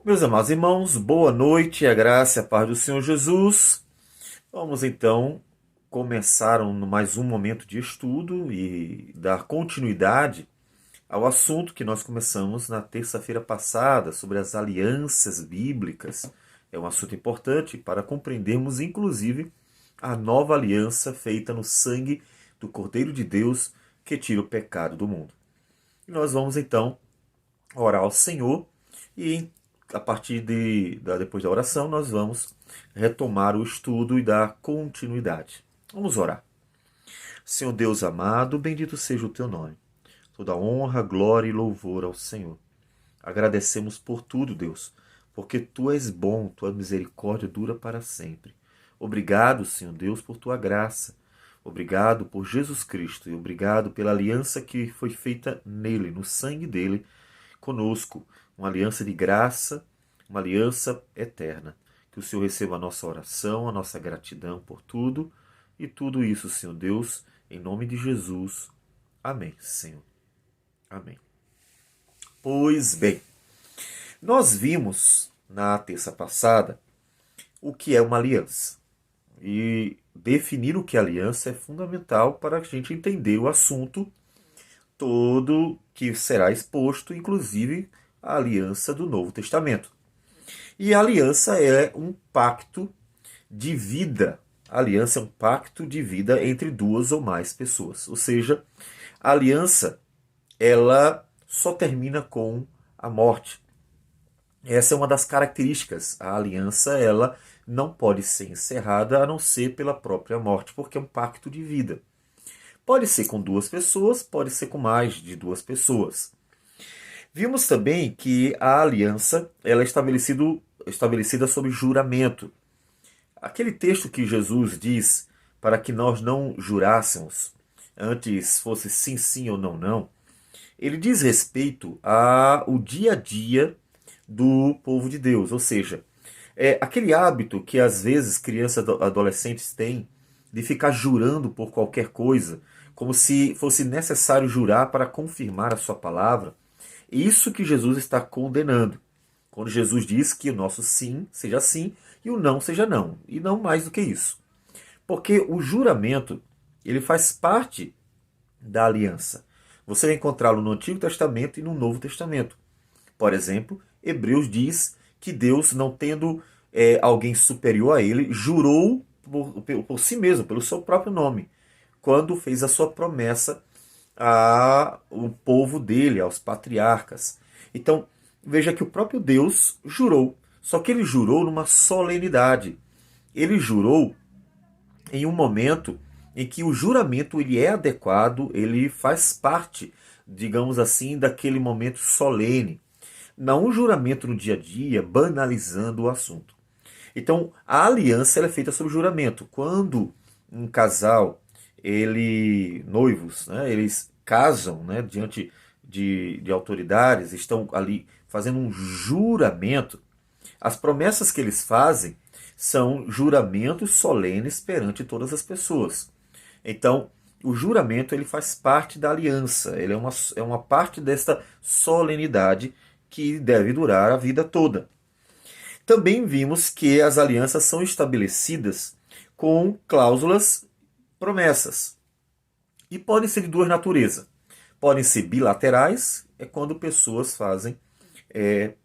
Meus amados irmãos, boa noite, a graça e a paz do Senhor Jesus. Vamos então começar mais um momento de estudo e dar continuidade ao assunto que nós começamos na terça-feira passada sobre as alianças bíblicas. É um assunto importante para compreendermos, inclusive, a nova aliança feita no sangue do Cordeiro de Deus que tira o pecado do mundo. E nós vamos então orar ao Senhor e a partir depois da oração nós vamos retomar o estudo e dar continuidade. Vamos orar. Senhor Deus amado, bendito seja o teu nome. Toda honra, glória e louvor ao Senhor. Agradecemos por tudo, Deus, porque tu és bom, tua misericórdia dura para sempre. Obrigado, Senhor Deus, por tua graça. Obrigado por Jesus Cristo e obrigado pela aliança que foi feita nele, no sangue dele, conosco, uma aliança de graça, uma aliança eterna. Que o Senhor receba a nossa oração, a nossa gratidão por tudo, e tudo isso, Senhor Deus, em nome de Jesus. Amém, Senhor. Amém. Pois bem, nós vimos na terça passada o que é uma aliança. E definir o que é aliança é fundamental para a gente entender o assunto todo que será exposto, inclusive a aliança do Novo Testamento. E a aliança é um pacto de vida. A aliança é um pacto de vida entre duas ou mais pessoas. Ou seja, a aliança ela só termina com a morte. Essa é uma das características. A aliança ela não pode ser encerrada a não ser pela própria morte, porque é um pacto de vida. Pode ser com duas pessoas, pode ser com mais de duas pessoas. Vimos também que a aliança ela é estabelecida sob juramento. Aquele texto que Jesus diz para que nós não jurássemos, antes fosse sim, sim ou não, não, ele diz respeito ao dia a dia do povo de Deus. Ou seja, é aquele hábito que às vezes crianças e adolescentes têm de ficar jurando por qualquer coisa, como se fosse necessário jurar para confirmar a sua palavra. Isso que Jesus está condenando. Quando Jesus diz que o nosso sim seja sim e o não seja não. E não mais do que isso. Porque o juramento, ele faz parte da aliança. Você vai encontrá-lo no Antigo Testamento e no Novo Testamento. Por exemplo, Hebreus diz que Deus, não tendo alguém superior a ele, jurou por si mesmo, pelo seu próprio nome, quando fez a sua promessa ao povo dele, aos patriarcas. Então, veja que o próprio Deus jurou, só que ele jurou numa solenidade. Ele jurou em um momento em que o juramento ele é adequado, ele faz parte, digamos assim, daquele momento solene. Não um juramento no dia a dia, banalizando o assunto. Então, a aliança ela é feita sob juramento. Quando um casal, noivos, né, eles casam, né, diante de autoridades, estão ali fazendo um juramento, as promessas que eles fazem são juramentos solenes perante todas as pessoas. Então, o juramento ele faz parte da aliança, ele é uma parte desta solenidade que deve durar a vida toda. Também vimos que as alianças são estabelecidas com cláusulas promessas. E podem ser de duas naturezas. Podem ser bilaterais, é quando pessoas fazem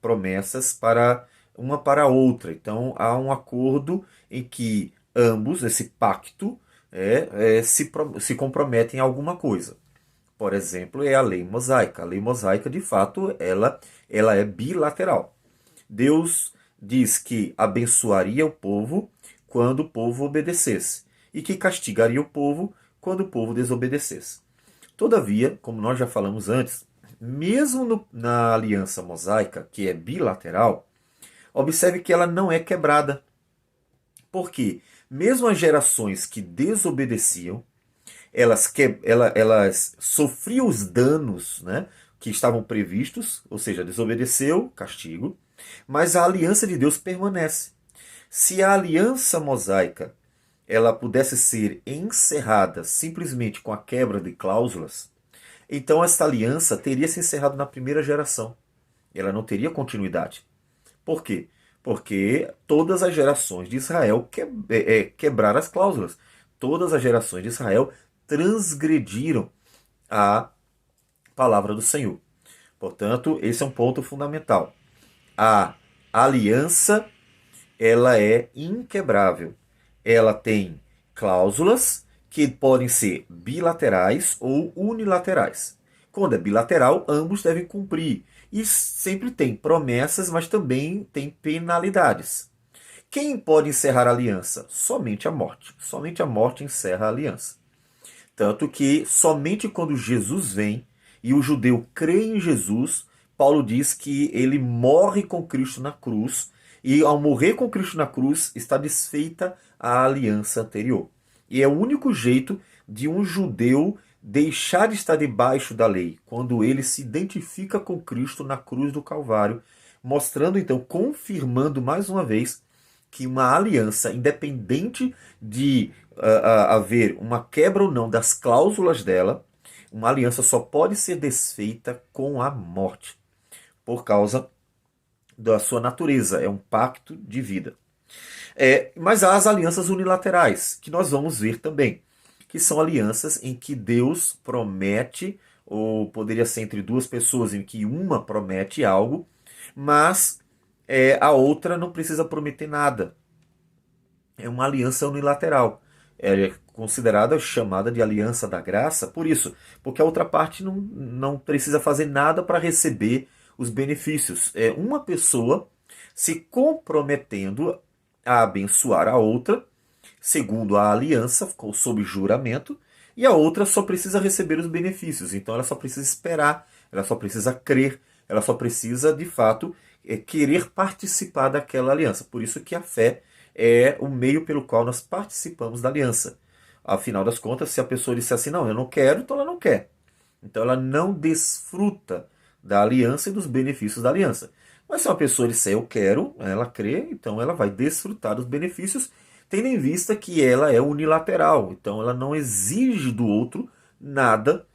promessas para uma para a outra. Então há um acordo em que ambos, esse pacto, se comprometem a alguma coisa. Por exemplo, é a lei mosaica. A lei mosaica, de fato, ela é bilateral. Deus diz que abençoaria o povo quando o povo obedecesse e que castigaria o povo quando o povo desobedecesse. Todavia, como nós já falamos antes, mesmo na aliança mosaica, que é bilateral, observe que ela não é quebrada. Por quê? Mesmo as gerações que desobedeciam, elas sofriam os danos, né, que estavam previstos, ou seja, desobedeceu, castigo, mas a aliança de Deus permanece. Se a aliança mosaica ela pudesse ser encerrada simplesmente com a quebra de cláusulas, então essa aliança teria se encerrado na primeira geração. Ela não teria continuidade. Por quê? Porque todas as gerações de Israel quebraram as cláusulas. Todas as gerações de Israel transgrediram a palavra do Senhor. Portanto, esse é um ponto fundamental. A aliança, ela é inquebrável. Ela tem cláusulas que podem ser bilaterais ou unilaterais. Quando é bilateral, ambos devem cumprir. E sempre tem promessas, mas também tem penalidades. Quem pode encerrar a aliança? Somente a morte. Somente a morte encerra a aliança. Tanto que somente quando Jesus vem e o judeu crê em Jesus, Paulo diz que ele morre com Cristo na cruz, e ao morrer com Cristo na cruz está desfeita a aliança anterior. E é o único jeito de um judeu deixar de estar debaixo da lei, quando ele se identifica com Cristo na cruz do Calvário, mostrando então, confirmando mais uma vez que uma aliança, independente de haver uma quebra ou não das cláusulas dela, uma aliança só pode ser desfeita com a morte, por causa da sua natureza, é um pacto de vida. Mas há as alianças unilaterais, que nós vamos ver também, que são alianças em que Deus promete, ou poderia ser entre duas pessoas, em que uma promete algo, mas a outra não precisa prometer nada. É uma aliança unilateral. É considerada chamada de aliança da graça, por isso, porque a outra parte não precisa fazer nada para receber os benefícios. É uma pessoa se comprometendo a abençoar a outra, segundo a aliança, sob juramento, e a outra só precisa receber os benefícios. Então ela só precisa esperar, ela só precisa crer, ela só precisa, de fato, querer participar daquela aliança. Por isso que a fé é o meio pelo qual nós participamos da aliança. Afinal das contas, se a pessoa disser assim, não, eu não quero, então ela não quer. Então ela não desfruta da aliança e dos benefícios da aliança. Mas se uma pessoa disser eu quero, ela crê, então ela vai desfrutar dos benefícios, tendo em vista que ela é unilateral. Então ela não exige do outro nada,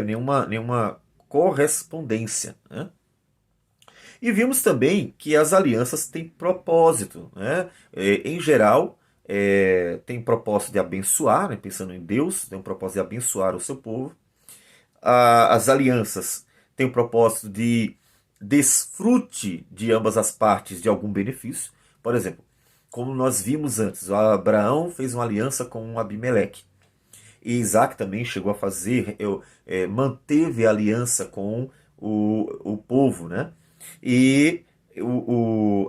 nenhuma correspondência, né? E vimos também que as alianças têm propósito, né? Em geral, tem propósito de abençoar, né? Pensando em Deus, tem um propósito de abençoar o seu povo. As alianças têm o propósito de desfrute de ambas as partes de algum benefício. Por exemplo, como nós vimos antes, Abraão fez uma aliança com Abimeleque. E Isaac também chegou a fazer, manteve a aliança com o povo, né? E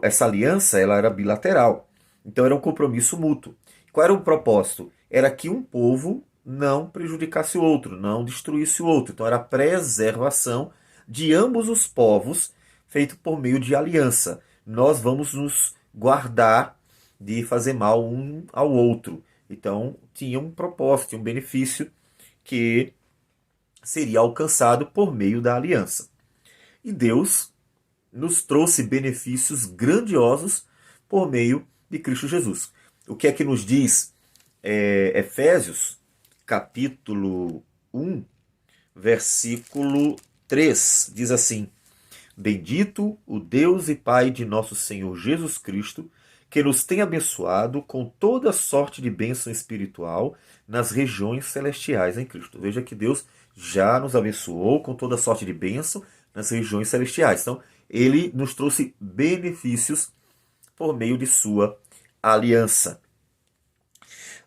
essa aliança ela era bilateral. Então era um compromisso mútuo. Qual era o propósito? Era que um povo não prejudicasse o outro, não destruísse o outro. Então era a preservação de ambos os povos, feito por meio de aliança. Nós vamos nos guardar de fazer mal um ao outro. Então tinha um propósito, tinha um benefício que seria alcançado por meio da aliança. E Deus nos trouxe benefícios grandiosos por meio de Cristo Jesus. O que é que nos diz Efésios, capítulo 1, versículo 3, diz assim: Bendito o Deus e Pai de nosso Senhor Jesus Cristo, que nos tem abençoado com toda sorte de bênção espiritual nas regiões celestiais em Cristo. Veja que Deus já nos abençoou com toda sorte de bênção nas regiões celestiais. Então, ele nos trouxe benefícios por meio de sua aliança.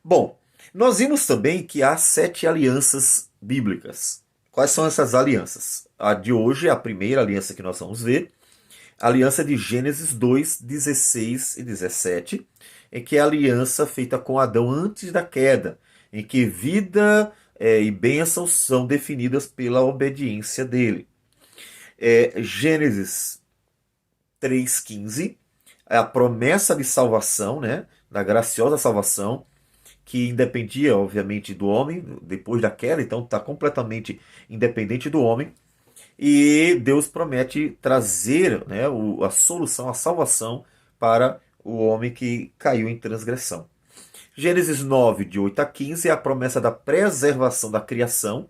Bom, nós vimos também que há 7 alianças bíblicas. Quais são essas alianças? A de hoje é a primeira aliança que nós vamos ver, a aliança de Gênesis 2, 16 e 17, em que é a aliança feita com Adão antes da queda, em que vida e bênçãos são definidas pela obediência dele. Gênesis 3,15, é a promessa de salvação, né, da graciosa salvação, que independia, obviamente, do homem, depois da queda, então está completamente independente do homem. E Deus promete trazer, né, a solução, a salvação para o homem que caiu em transgressão. Gênesis 9, de 8 a 15, é a promessa da preservação da criação,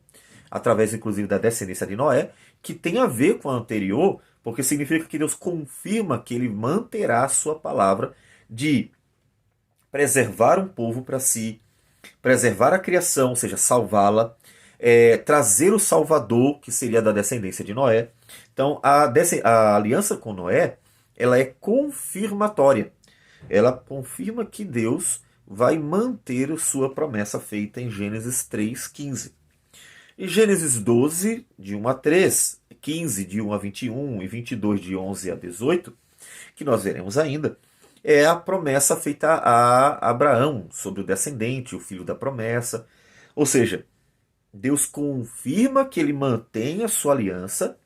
através inclusive da descendência de Noé, que tem a ver com a anterior, porque significa que Deus confirma que ele manterá a sua palavra de preservar um povo para si, preservar a criação, ou seja, salvá-la, trazer o Salvador, que seria da descendência de Noé. Então, a aliança com Noé, ela é confirmatória. Ela confirma que Deus vai manter a sua promessa feita em Gênesis 3:15. Em Gênesis 12, de 1 a 3, 15, de 1 a 21 e 22, de 11 a 18, que nós veremos ainda, é a promessa feita a Abraão sobre o descendente, o filho da promessa. Ou seja, Deus confirma que ele mantém a sua aliança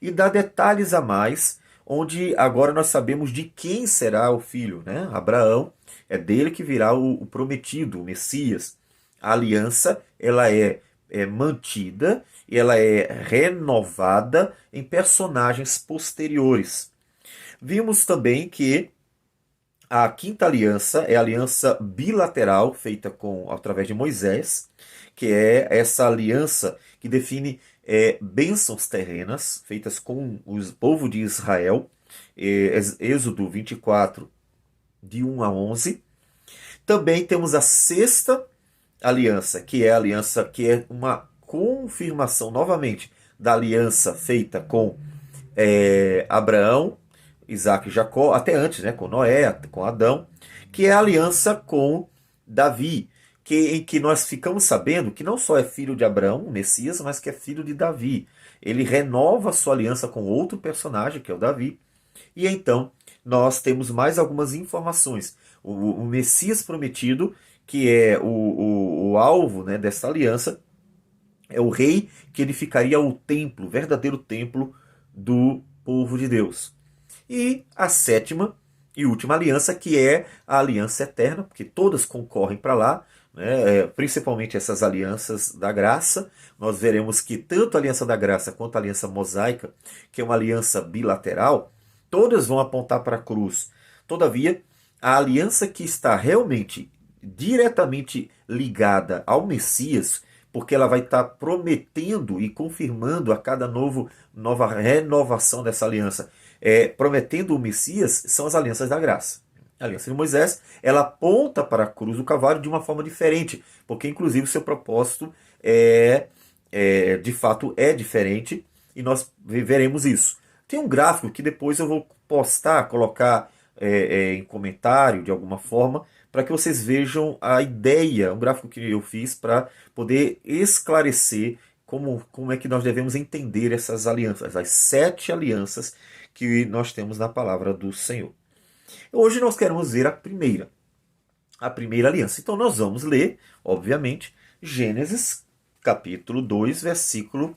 e dá detalhes a mais, onde agora nós sabemos de quem será o filho, né? Abraão, é dele que virá o prometido, o Messias. A aliança, ela é mantida e ela é renovada em personagens posteriores. Vimos também que a quinta aliança é a aliança bilateral feita através de Moisés, que é essa aliança que define bênçãos terrenas feitas com o povo de Israel, Êxodo 24, de 1 a 11. Também temos a sexta aliança, que é a aliança que é uma confirmação novamente da aliança feita com Abraão, Isaac e Jacó, até antes, né, com Noé, com Adão, que é a aliança com Davi, em que nós ficamos sabendo que não só é filho de Abraão, o Messias, mas que é filho de Davi. Ele renova a sua aliança com outro personagem, que é o Davi, e então nós temos mais algumas informações. O Messias prometido, que é o alvo, né, dessa aliança, é o rei que edificaria o templo, o verdadeiro templo do povo de Deus. E a sétima e última aliança, que é a aliança eterna, porque todas concorrem para lá, né? Principalmente essas alianças da graça. Nós veremos que tanto a aliança da graça quanto a aliança mosaica, que é uma aliança bilateral, todas vão apontar para a cruz. Todavia, a aliança que está realmente diretamente ligada ao Messias, porque ela vai estar prometendo e confirmando a cada nova renovação dessa aliança, prometendo o Messias, são as alianças da graça. A aliança de Moisés, ela aponta para a cruz do Calvário de uma forma diferente, porque inclusive o seu propósito de fato é diferente, e nós veremos isso. Tem um gráfico que depois eu vou postar, colocar em comentário de alguma forma, para que vocês vejam a ideia, um gráfico que eu fiz para poder esclarecer como é que nós devemos entender essas alianças, as 7 alianças que nós temos na palavra do Senhor. Hoje nós queremos ver a primeira aliança. Então nós vamos ler, obviamente, Gênesis capítulo 2, versículo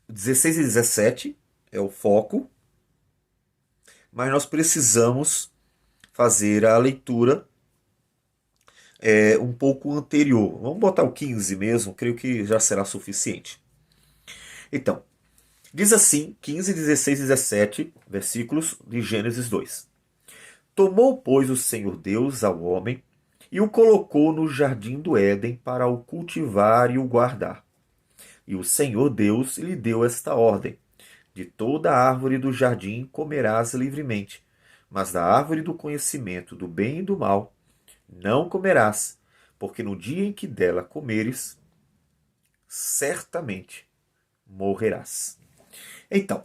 16 e 17, é o foco, mas nós precisamos fazer a leitura um pouco anterior. Vamos botar o 15 mesmo, creio que já será suficiente. Então, diz assim, 15, 16 e 17, versículos de Gênesis 2. Tomou, pois, o Senhor Deus ao homem e o colocou no jardim do Éden para o cultivar e o guardar. E o Senhor Deus lhe deu esta ordem: de toda árvore do jardim comerás livremente, mas da árvore do conhecimento do bem e do mal não comerás, porque no dia em que dela comeres, certamente morrerás. Então,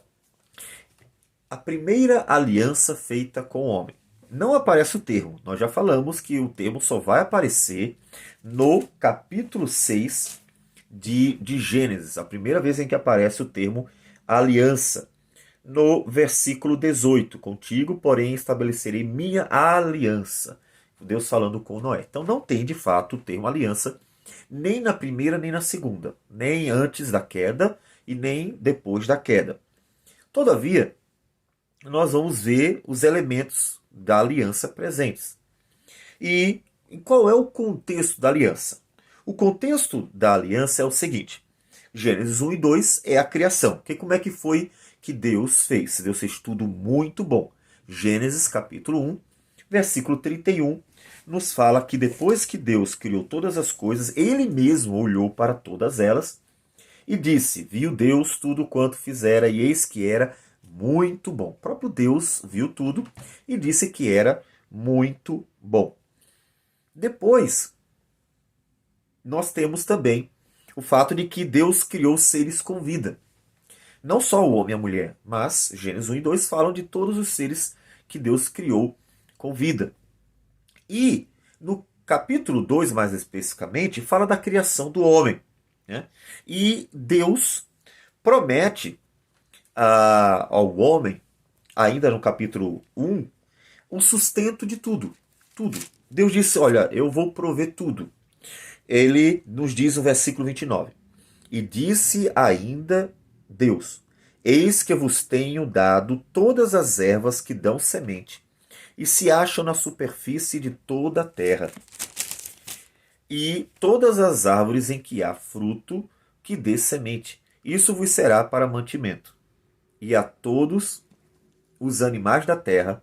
a primeira aliança feita com o homem. Não aparece o termo. Nós já falamos que o termo só vai aparecer no capítulo 6 de Gênesis. A primeira vez em que aparece o termo aliança. No versículo 18. Contigo, porém, estabelecerei minha aliança. Deus falando com Noé. Então não tem de fato o termo aliança, nem na primeira nem na segunda. Nem antes da queda e nem depois da queda. Todavia, nós vamos ver os elementos da aliança presentes. E qual é o contexto da aliança? O contexto da aliança é o seguinte: Gênesis 1 e 2 é a criação. Como é que foi que Deus fez? Deus fez tudo muito bom. Gênesis capítulo 1, versículo 31, nos fala que depois que Deus criou todas as coisas, Ele mesmo olhou para todas elas E disse, viu Deus tudo quanto fizera, e eis que era muito bom. O próprio Deus viu tudo e disse que era muito bom. Depois, nós temos também o fato de que Deus criou seres com vida. Não só o homem e a mulher, mas Gênesis 1 e 2 falam de todos os seres que Deus criou com vida. E no capítulo 2, mais especificamente, fala da criação do homem. Né? E Deus promete ao homem, ainda no capítulo 1, um sustento de tudo. Tudo. Deus disse, olha, eu vou prover tudo. Ele nos diz no versículo 29. E disse ainda Deus, eis que vos tenho dado todas as ervas que dão semente, e se acham na superfície de toda a terra, e todas as árvores em que há fruto que dê semente. Isso vos será para mantimento. E a todos os animais da terra,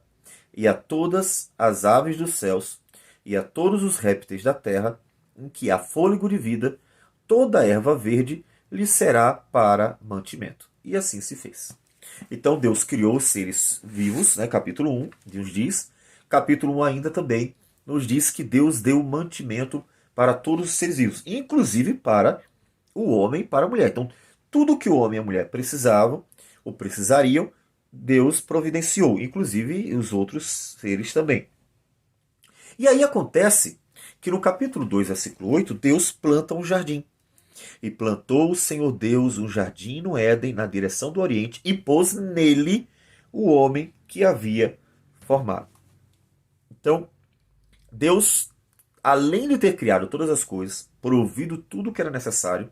e a todas as aves dos céus, e a todos os répteis da terra, em que há fôlego de vida, toda erva verde lhe será para mantimento. E assim se fez. Então Deus criou os seres vivos, né? Capítulo 1 nos diz. Capítulo 1 ainda também nos diz que Deus deu mantimento para todos os seres vivos, inclusive para o homem e para a mulher. Então, tudo que o homem e a mulher precisavam ou precisariam, Deus providenciou, inclusive os outros seres também. E aí acontece que no capítulo 2, versículo 8, Deus planta um jardim. E plantou o Senhor Deus um jardim no Éden, na direção do Oriente, e pôs nele o homem que havia formado. Então, Deus, além de ter criado todas as coisas, provido tudo o que era necessário,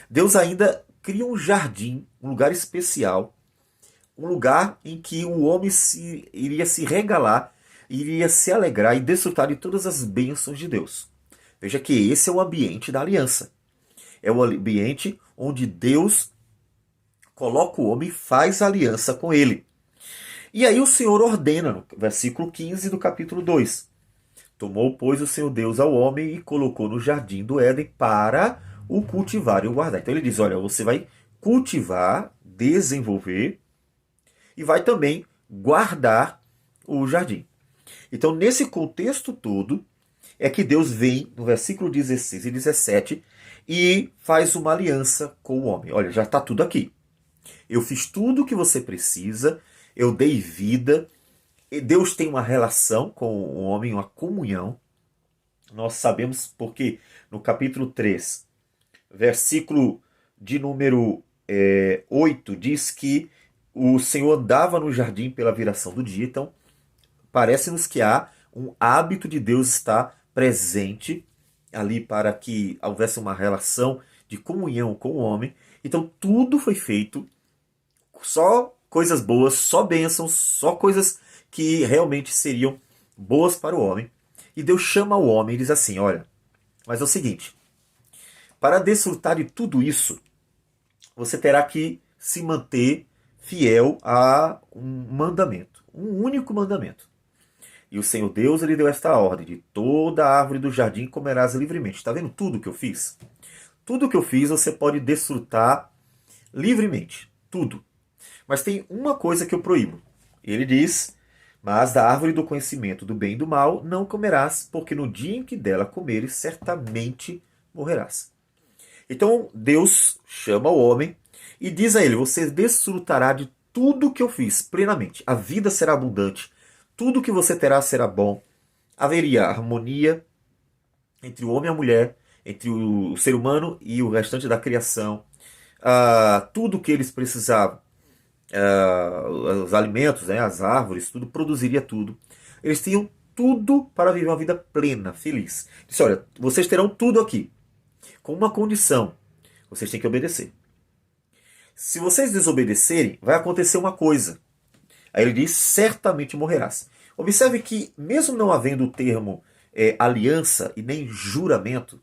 Deus ainda cria um jardim, um lugar especial, um lugar em que o homem iria se regalar, iria se alegrar e desfrutar de todas as bênçãos de Deus. Veja que esse é o ambiente da aliança. É o ambiente onde Deus coloca o homem e faz aliança com ele. E aí o Senhor ordena, no versículo 15 do capítulo 2. Tomou, pois, o Senhor Deus ao homem e colocou no jardim do Éden para o cultivar e o guardar. Então ele diz, olha, você vai cultivar, desenvolver e vai também guardar o jardim. Então, nesse contexto todo, é que Deus vem, no versículo 16 e 17, e faz uma aliança com o homem. Olha, já está tudo aqui. Eu fiz tudo o que você precisa, eu dei vida, e Deus tem uma relação com o homem, uma comunhão. Nós sabemos porque no capítulo 3, versículo de número 8, diz que o Senhor andava no jardim pela viração do dia. Então, parece-nos que há um hábito de Deus estar presente ali para que houvesse uma relação de comunhão com o homem. Então, tudo foi feito, só coisas boas, só bênçãos, só coisas que realmente seriam boas para o homem. E Deus chama o homem e diz assim, olha, mas é o seguinte, para desfrutar de tudo isso, você terá que se manter fiel a um mandamento, um único mandamento. E o Senhor Deus, ele deu esta ordem, de toda árvore do jardim comerás livremente. Está vendo tudo que eu fiz? Tudo que eu fiz você pode desfrutar livremente, tudo. Mas tem uma coisa que eu proíbo. Ele diz, mas da árvore do conhecimento do bem e do mal não comerás, porque no dia em que dela comeres, certamente morrerás. Então Deus chama o homem e diz a ele, você desfrutará de tudo que eu fiz plenamente. A vida será abundante, tudo que você terá será bom. Haveria harmonia entre o homem e a mulher, entre o ser humano e o restante da criação. Tudo que eles precisavam, os alimentos, né, as árvores, tudo, produziria tudo. Eles tinham tudo para viver uma vida plena, feliz. Disse, olha, vocês terão tudo aqui, com uma condição, vocês têm que obedecer. Se vocês desobedecerem, vai acontecer uma coisa. Aí ele diz, certamente morrerás. Observe que, mesmo não havendo o termo aliança e nem juramento,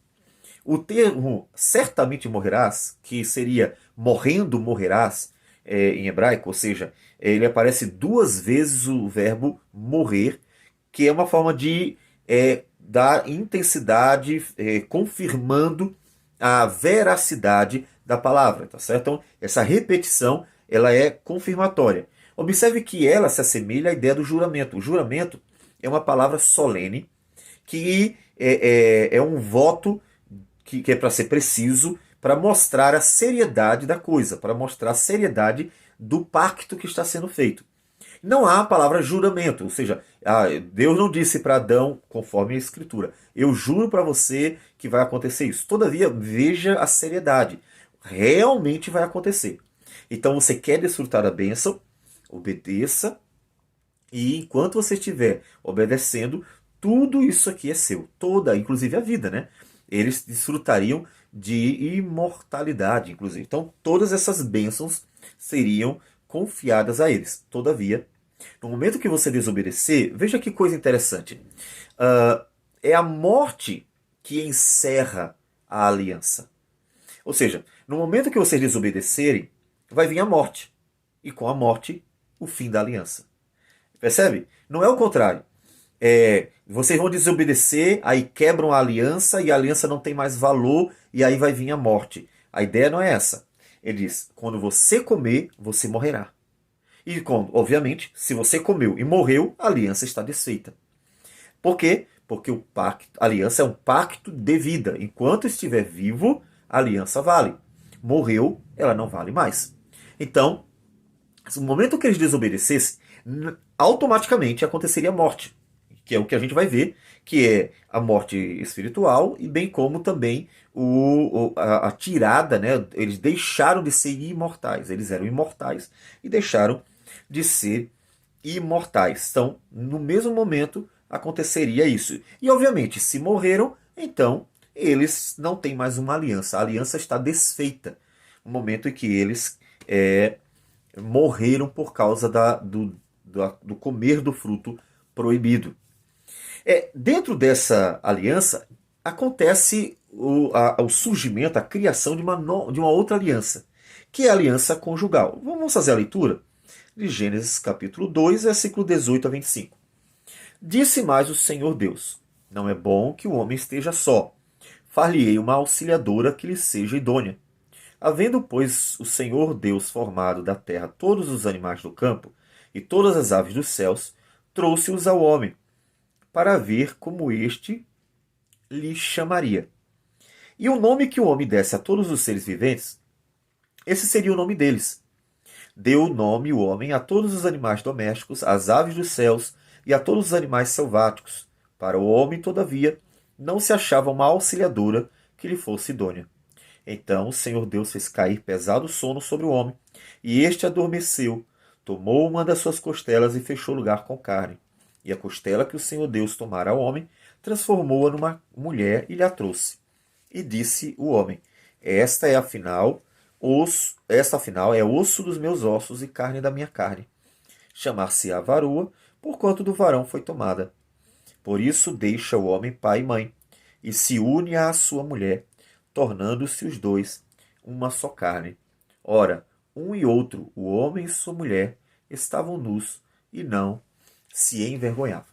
o termo certamente morrerás, que seria morrendo morrerás, em hebraico, ou seja, ele aparece duas vezes o verbo morrer, que é uma forma de dar intensidade, confirmando a veracidade da palavra, tá certo? Então, essa repetição, ela é confirmatória. Observe que ela se assemelha à ideia do juramento. O juramento é uma palavra solene que é um voto que é para ser preciso, para mostrar a seriedade da coisa, para mostrar a seriedade do pacto que está sendo feito. Não há a palavra juramento, ou seja, Deus não disse para Adão, conforme a Escritura, eu juro para você que vai acontecer isso. Todavia, veja a seriedade. Realmente vai acontecer. Então, você quer desfrutar da bênção, obedeça, e enquanto você estiver obedecendo, tudo isso aqui é seu. Toda, inclusive a vida, né? Eles desfrutariam de imortalidade, inclusive. Então, todas essas bênçãos seriam confiadas a eles. Todavia, no momento que você desobedecer, veja que coisa interessante. É a morte que encerra a aliança. Ou seja, no momento que vocês desobedecerem, vai vir a morte. E com a morte, o fim da aliança. Percebe? Não é o contrário. Vocês vão desobedecer, aí quebram a aliança e a aliança não tem mais valor e aí vai vir a morte. A ideia não é essa. Ele diz, quando você comer, você morrerá. E, obviamente, se você comeu e morreu, a aliança está desfeita. Por quê? Porque a aliança é um pacto de vida. Enquanto estiver vivo, a aliança vale. Morreu, ela não vale mais. Então, no momento que eles desobedecessem, automaticamente aconteceria a morte, que é o que a gente vai ver, que é a morte espiritual e bem como também a tirada, né? Eles deixaram de ser imortais. Eles eram imortais e deixaram de ser imortais. Então, no mesmo momento, aconteceria isso. E, obviamente, se morreram, então, eles não têm mais uma aliança. A aliança está desfeita no momento em que eles morreram por causa do comer do fruto proibido. Dentro dessa aliança, acontece o surgimento, a criação de uma outra aliança, que é a aliança conjugal. Vamos fazer a leitura de Gênesis capítulo 2, versículo 18 a 25. Disse mais o Senhor Deus, não é bom que o homem esteja só. Far-lhe-ei uma auxiliadora que lhe seja idônea. Havendo, pois, o Senhor Deus formado da terra todos os animais do campo e todas as aves dos céus, trouxe-os ao homem, para ver como este lhe chamaria. E o nome que o homem desse a todos os seres viventes, esse seria o nome deles. Deu o nome o homem a todos os animais domésticos, às aves dos céus e a todos os animais selváticos. Para o homem, todavia, não se achava uma auxiliadora que lhe fosse idônea. Então o Senhor Deus fez cair pesado sono sobre o homem, e este adormeceu, tomou uma das suas costelas e fechou o lugar com carne. E a costela que o Senhor Deus tomara ao homem, transformou-a numa mulher e lhe a trouxe. E disse o homem, esta afinal é osso dos meus ossos e carne da minha carne. Chamar-se-á varoa, porquanto do varão foi tomada. Por isso deixa o homem pai e mãe, e se une à sua mulher, tornando-se os dois uma só carne. Ora, um e outro, o homem e sua mulher, estavam nus e não se envergonhavam.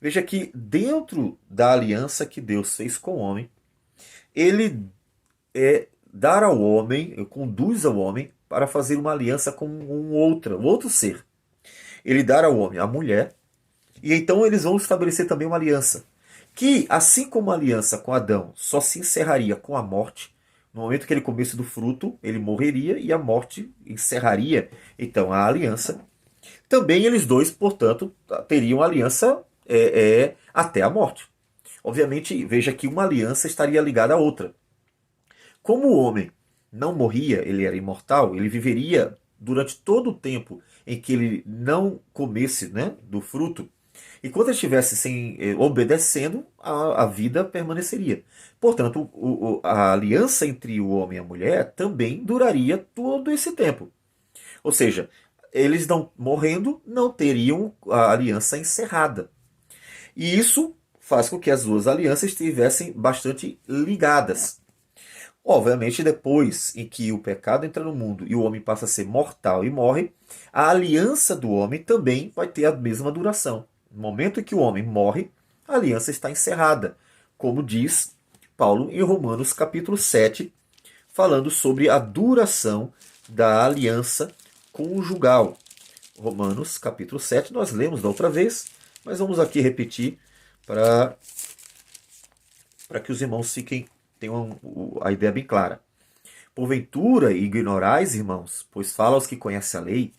Veja que dentro da aliança que Deus fez com o homem, ele dar ao homem, conduz ao homem para fazer uma aliança com um outro ser. Ele dá ao homem a mulher, e então eles vão estabelecer também uma aliança, que, assim como a aliança com Adão só se encerraria com a morte, no momento que ele comesse do fruto, ele morreria e a morte encerraria, então, a aliança. Também eles dois, portanto, teriam aliança até a morte. Obviamente, veja que uma aliança estaria ligada à outra. Como o homem não morria, ele era imortal, ele viveria durante todo o tempo em que ele não comesse, né, do fruto. E quando ele estivesse obedecendo, a vida permaneceria. Portanto, a aliança entre o homem e a mulher também duraria todo esse tempo. Ou seja, eles não morrendo não teriam a aliança encerrada. E isso faz com que as duas alianças estivessem bastante ligadas. Obviamente, depois em que o pecado entra no mundo e o homem passa a ser mortal e morre, a aliança do homem também vai ter a mesma duração. No momento em que o homem morre, a aliança está encerrada, como diz Paulo em Romanos capítulo 7, falando sobre a duração da aliança conjugal. Romanos capítulo 7, nós lemos da outra vez, mas vamos aqui repetir para que os irmãos tenham a ideia bem clara. Porventura ignorais, irmãos, pois fala aos que conhecem a lei,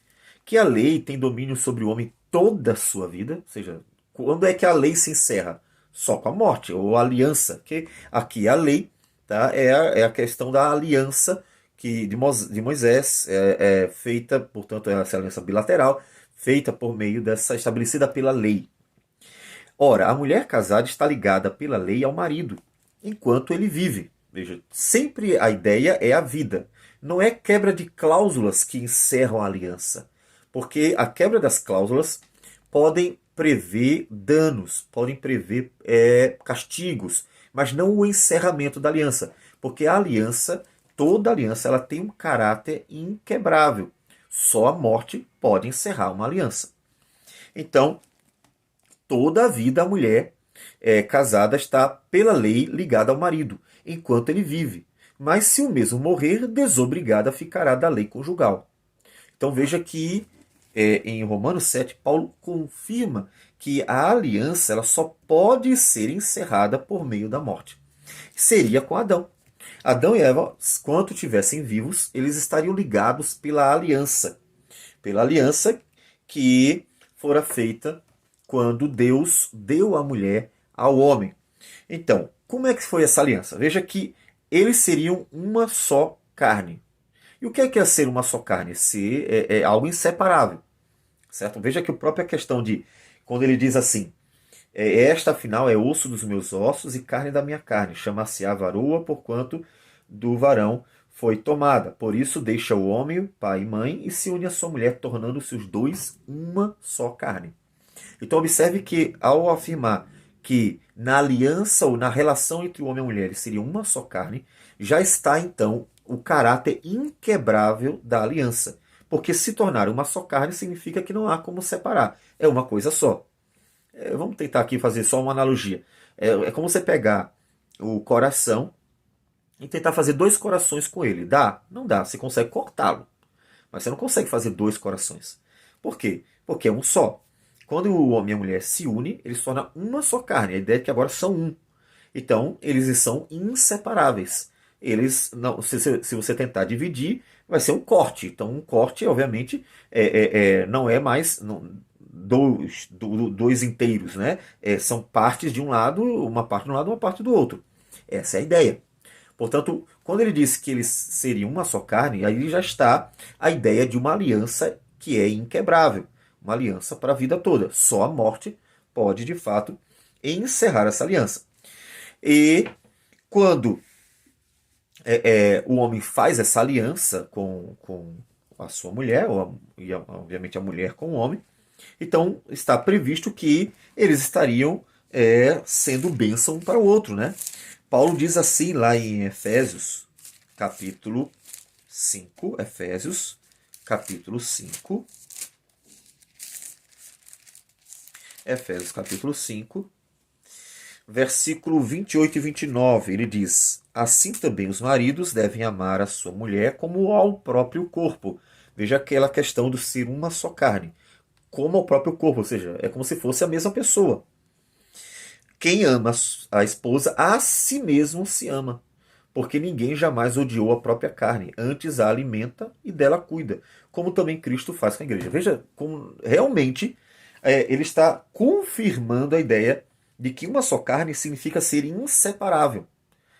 que a lei tem domínio sobre o homem toda a sua vida, ou seja, quando é que a lei se encerra? Só com a morte, ou a aliança, que aqui a lei, tá, é a questão da aliança de Moisés, feita, portanto, essa aliança bilateral, feita por meio estabelecida pela lei. Ora, a mulher casada está ligada pela lei ao marido, enquanto ele vive. Veja, sempre a ideia é a vida. Não é quebra de cláusulas que encerram a aliança, porque a quebra das cláusulas podem prever danos, podem prever castigos, mas não o encerramento da aliança, porque a aliança, toda aliança, ela tem um caráter inquebrável. Só a morte pode encerrar uma aliança. Então, toda a vida a mulher casada está, pela lei, ligada ao marido, enquanto ele vive. Mas se o mesmo morrer, desobrigada ficará da lei conjugal. Então veja que em Romanos 7, Paulo confirma que a aliança ela só pode ser encerrada por meio da morte. Seria com Adão. Adão e Eva, quando estivessem vivos, eles estariam ligados pela aliança que fora feita quando Deus deu a mulher ao homem. Então, como é que foi essa aliança? Veja que eles seriam uma só carne. E o que é ser uma só carne? Ser algo inseparável. Certo? Veja que a própria questão de, quando ele diz assim, esta afinal é osso dos meus ossos e carne da minha carne, chamar-se-á varoa, porquanto do varão foi tomada. Por isso deixa o homem, pai e mãe, e se une à sua mulher, tornando-se os dois uma só carne. Então observe que ao afirmar que na aliança ou na relação entre o homem e a mulher eles seriam uma só carne, já está então o caráter inquebrável da aliança. Porque se tornar uma só carne significa que não há como separar. É uma coisa só. Vamos tentar aqui fazer só uma analogia. É como você pegar o coração e tentar fazer dois corações com ele. Dá? Não dá. Você consegue cortá-lo. Mas você não consegue fazer dois corações. Por quê? Porque é um só. Quando o homem e a mulher se unem, eles se tornam uma só carne. A ideia é que agora são um. Então, eles são inseparáveis. Eles não, se você tentar dividir, vai ser um corte. Então, um corte, obviamente, não é mais dois inteiros, né? São partes de um lado, uma parte de um lado, uma parte do outro. Essa é a ideia. Portanto, quando ele disse que eles seriam uma só carne, aí já está a ideia de uma aliança que é inquebrável. Uma aliança para a vida toda. Só a morte pode, de fato, encerrar essa aliança. E quando o homem faz essa aliança com a sua mulher, e obviamente a mulher com o homem, então está previsto que eles estariam sendo bênção um para o outro, né? Paulo diz assim lá em Efésios, capítulo 5, Efésios, capítulo 5, Efésios capítulo 5, versículo 28 e 29, ele diz: assim também os maridos devem amar a sua mulher como ao próprio corpo. Veja aquela questão do ser uma só carne, como ao próprio corpo, ou seja, é como se fosse a mesma pessoa. Quem ama a esposa, a si mesmo se ama, porque ninguém jamais odiou a própria carne, antes a alimenta e dela cuida, como também Cristo faz com a igreja. Veja como realmente ele está confirmando a ideia de que uma só carne significa ser inseparável.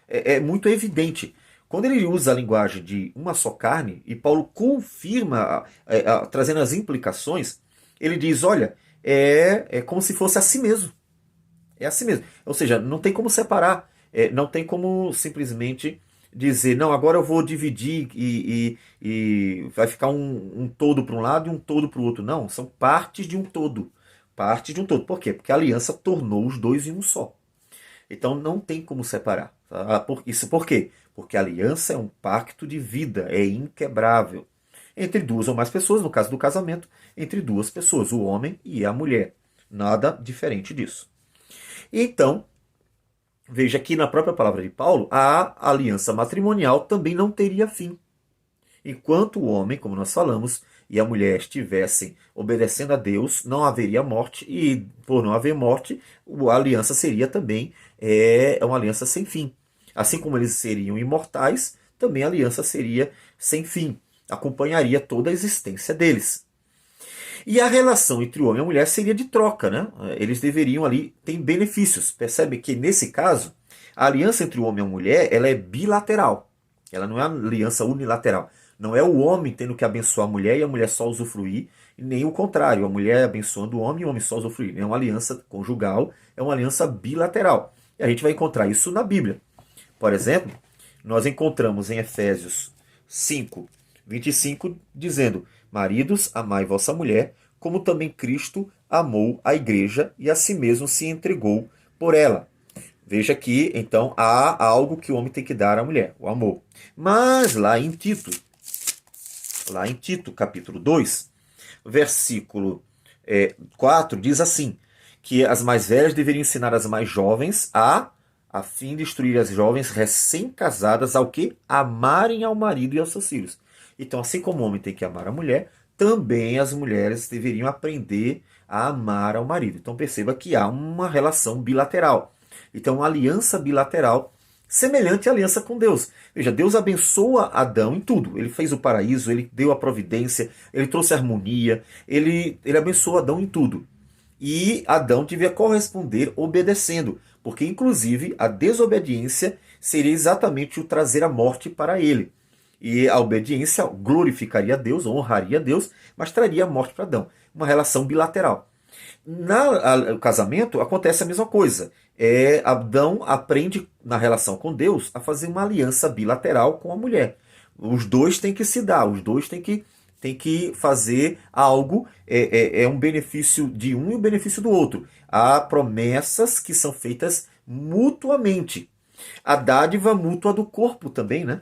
É muito evidente. Quando ele usa a linguagem de uma só carne, e Paulo confirma, trazendo as implicações, ele diz, olha, é como se fosse a si mesmo. É assim mesmo. Ou seja, não tem como separar. Não tem como simplesmente dizer, não, agora eu vou dividir e vai ficar um todo para um lado e um todo para o outro. Não, são partes de um todo. Partes de um todo. Por quê? Porque a aliança tornou os dois em um só. Então não tem como separar. Tá? Isso por quê? Porque a aliança é um pacto de vida, é inquebrável. Entre duas ou mais pessoas, no caso do casamento, entre duas pessoas, o homem e a mulher. Nada diferente disso. Então, Veja que na própria palavra de Paulo, a aliança matrimonial também não teria fim. Enquanto o homem, como nós falamos, e a mulher estivessem obedecendo a Deus, não haveria morte, e por não haver morte, a aliança seria também uma aliança sem fim. Assim como eles seriam imortais, também a aliança seria sem fim, acompanharia toda a existência deles. E a relação entre o homem e a mulher seria de troca, né? Eles deveriam ali ter benefícios. Percebe que nesse caso, a aliança entre o homem e a mulher, ela é bilateral. Ela não é uma aliança unilateral. Não é o homem tendo que abençoar a mulher e a mulher só usufruir, e nem o contrário, a mulher abençoando o homem e o homem só usufruir. É uma aliança conjugal, é uma aliança bilateral. E a gente vai encontrar isso na Bíblia. Por exemplo, nós encontramos em Efésios 5, 25, dizendo: Maridos, amai vossa mulher, como também Cristo amou a igreja e a si mesmo se entregou por ela. Veja que, então, há algo que o homem tem que dar à mulher, o amor. Mas lá em Tito, capítulo 2, versículo 4, diz assim, que as mais velhas deveriam ensinar as mais jovens a fim de instruir as jovens recém-casadas ao que? Amarem ao marido e aos seus filhos. Então, assim como o homem tem que amar a mulher, também as mulheres deveriam aprender a amar ao marido. Então, perceba que há uma relação bilateral. Então, uma aliança bilateral semelhante à aliança com Deus. Veja, Deus abençoa Adão em tudo. Ele fez o paraíso, ele deu a providência, ele trouxe a harmonia, ele abençoou Adão em tudo. E Adão devia corresponder obedecendo, porque inclusive a desobediência seria exatamente o trazer a morte para ele. E a obediência glorificaria a Deus, honraria a Deus, mas traria a morte para Adão. Uma relação bilateral. No casamento acontece a mesma coisa. Adão aprende na relação com Deus a fazer uma aliança bilateral com a mulher. Os dois têm que se dar, os dois têm que fazer algo, um benefício de um e um benefício do outro. Há promessas que são feitas mutuamente. A dádiva mútua do corpo também, né?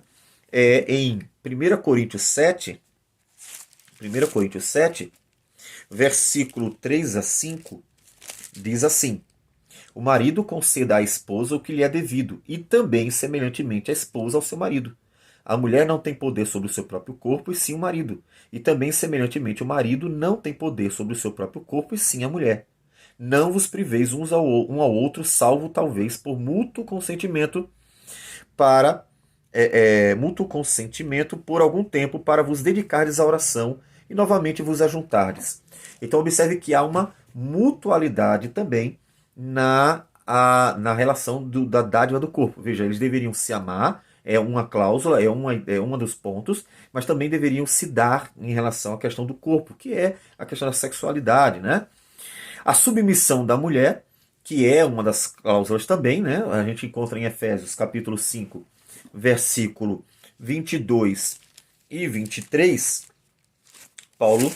Em 1 Coríntios 7, versículo 3 a 5, diz assim: O marido conceda à esposa o que lhe é devido, e também, semelhantemente, a esposa ao seu marido. A mulher não tem poder sobre o seu próprio corpo, e sim o marido. E também, semelhantemente, o marido não tem poder sobre o seu próprio corpo, e sim a mulher. Não vos priveis um ao outro, salvo talvez por mútuo consentimento por algum tempo para vos dedicardes à oração e novamente vos ajuntardes. Então observe que há uma mutualidade também na relação da dádiva do corpo. Veja, eles deveriam se amar, é uma cláusula, é um dos pontos, mas também deveriam se dar em relação à questão do corpo, que é a questão da sexualidade, né? A submissão da mulher, que é uma das cláusulas também, né? A gente encontra em Efésios capítulo 5, versículo 22 e 23, Paulo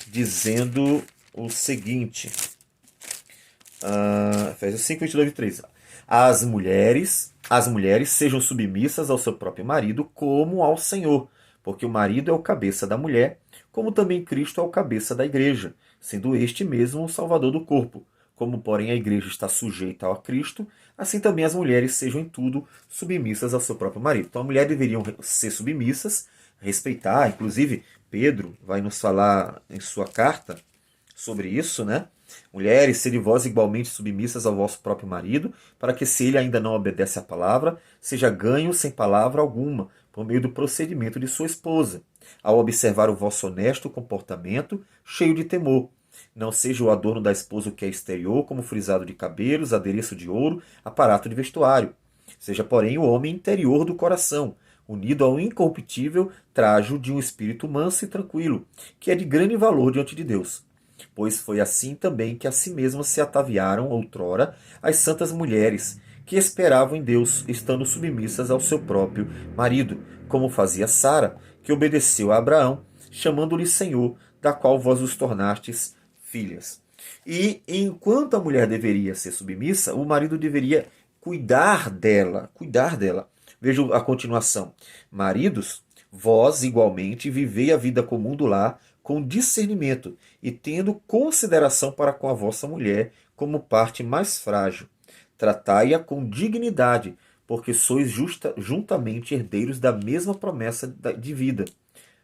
dizendo o seguinte, Efésios 5, 22 e 23. As mulheres sejam submissas ao seu próprio marido como ao Senhor, porque o marido é o cabeça da mulher, como também Cristo é o cabeça da igreja, sendo este mesmo o salvador do corpo. Como, porém, a igreja está sujeita a Cristo, assim também as mulheres sejam em tudo submissas ao seu próprio marido. Então, as mulheres deveriam ser submissas, respeitar. Inclusive, Pedro vai nos falar em sua carta sobre isso, né? Mulheres, sede vós igualmente submissas ao vosso próprio marido, para que, se ele ainda não obedece à palavra, seja ganho sem palavra alguma, por meio do procedimento de sua esposa, ao observar o vosso honesto comportamento, cheio de temor. Não seja o adorno da esposa o que é exterior, como frisado de cabelos, adereço de ouro, aparato de vestuário. Seja, porém, o homem interior do coração, unido ao incorruptível trajo de um espírito manso e tranquilo, que é de grande valor diante de Deus. Pois foi assim também que a si mesmas se ataviaram outrora as santas mulheres, que esperavam em Deus, estando submissas ao seu próprio marido, como fazia Sara, que obedeceu a Abraão, chamando-lhe Senhor, da qual vós os tornastes filhas. E enquanto a mulher deveria ser submissa, o marido deveria cuidar dela. Veja a continuação. Maridos, vós igualmente vivei a vida comum do lar com discernimento e tendo consideração para com a vossa mulher como parte mais frágil, tratai-a com dignidade, porque sois juntamente herdeiros da mesma promessa de vida,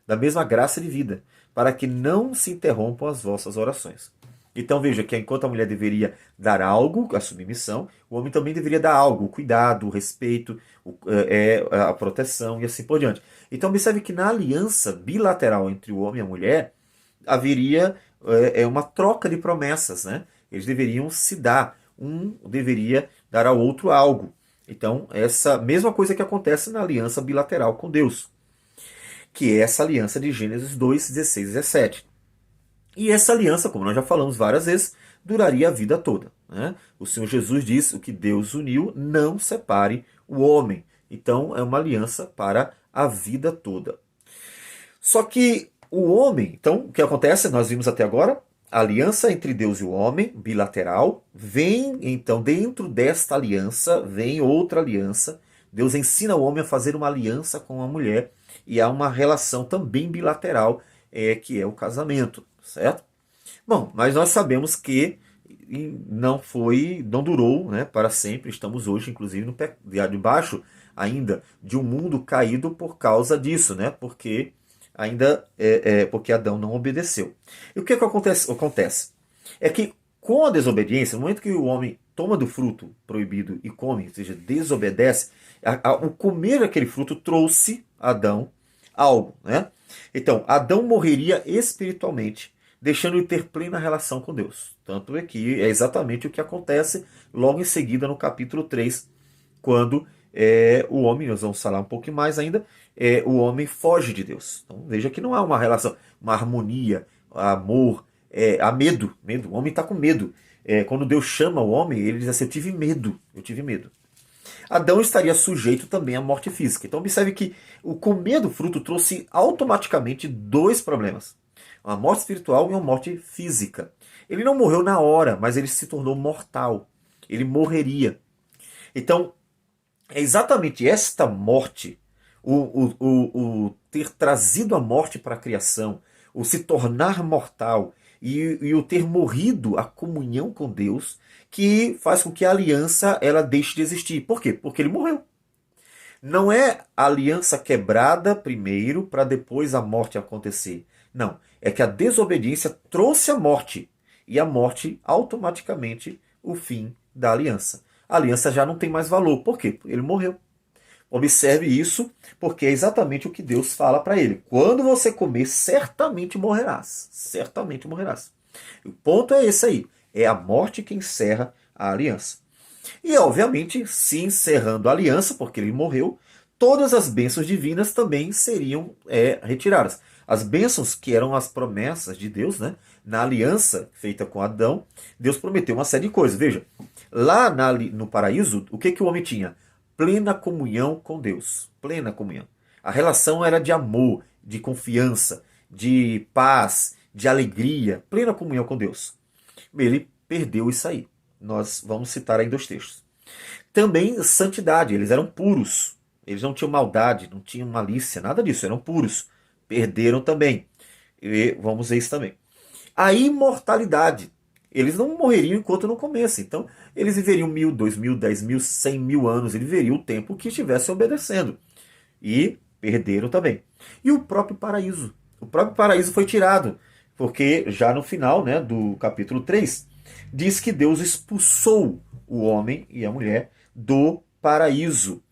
da mesma graça de vida, para que não se interrompam as vossas orações. Então veja que enquanto a mulher deveria dar algo, a submissão, o homem também deveria dar algo, o cuidado, o respeito, a proteção e assim por diante. Então observe que na aliança bilateral entre o homem e a mulher haveria uma troca de promessas, né? Eles deveriam se dar, um deveria dar ao outro algo. Então essa mesma coisa que acontece na aliança bilateral com Deus, que é essa aliança de Gênesis 2, 16 e 17. E essa aliança, como nós já falamos várias vezes, duraria a vida toda. Né? O Senhor Jesus diz: o que Deus uniu, não separe o homem. Então é uma aliança para a vida toda. Só que o homem, então, o que acontece? Nós vimos até agora a aliança entre Deus e o homem, bilateral. Vem, então, dentro desta aliança, vem outra aliança. Deus ensina o homem a fazer uma aliança com a mulher. E há uma relação também bilateral, que é o casamento, certo? Bom, mas nós sabemos que não durou, né, para sempre. Estamos hoje, inclusive, debaixo ainda de um mundo caído por causa disso, né? Porque porque Adão não obedeceu. E o que acontece? É que com a desobediência, no momento que o homem toma do fruto proibido e come, ou seja, desobedece, o comer aquele fruto trouxe a Adão algo, né? Então, Adão morreria espiritualmente, deixando de ter plena relação com Deus. Tanto é que é exatamente o que acontece logo em seguida no capítulo 3, quando o homem, nós vamos falar um pouco mais ainda, o homem foge de Deus. Então veja que não há uma relação, uma harmonia, amor, há medo. O homem está com medo. Quando Deus chama o homem, ele diz assim: eu tive medo. Adão estaria sujeito também à morte física. Então observe que o comer do fruto trouxe automaticamente dois problemas: uma morte espiritual e uma morte física. Ele não morreu na hora, mas ele se tornou mortal. Ele morreria. Então, é exatamente esta morte, o ter trazido a morte para a criação, o se tornar mortal e o ter morrido a comunhão com Deus, que faz com que a aliança ela deixe de existir. Por quê? Porque ele morreu. Não é a aliança quebrada primeiro para depois a morte acontecer. Não, é que a desobediência trouxe a morte e a morte automaticamente o fim da aliança. A aliança já não tem mais valor. Por quê? Ele morreu. Observe isso, porque é exatamente o que Deus fala para ele: quando você comer, certamente morrerás. Certamente morrerás. O ponto é esse aí. É a morte que encerra a aliança. E, obviamente, se encerrando a aliança, porque ele morreu, todas as bênçãos divinas também seriam retiradas. As bênçãos que eram as promessas de Deus, né? Na aliança feita com Adão, Deus prometeu uma série de coisas. Veja, lá no paraíso, o que o homem tinha? Plena comunhão com Deus. Plena comunhão. A relação era de amor, de confiança, de paz, de alegria. Plena comunhão com Deus. Ele perdeu isso aí. Nós vamos citar aí 2 textos. Também santidade. Eles eram puros. Eles não tinham maldade, não tinham malícia, nada disso. Eram puros. Perderam também. E vamos ver isso também. A imortalidade. Eles não morreriam enquanto não comessem. Então, eles viveriam 1000, 2000, 10.000, 100.000 anos. Eles viveriam o tempo que estivessem obedecendo. E perderam também. E o próprio paraíso. O próprio paraíso foi tirado. Porque já no final, né, do capítulo 3, diz que Deus expulsou o homem e a mulher do paraíso.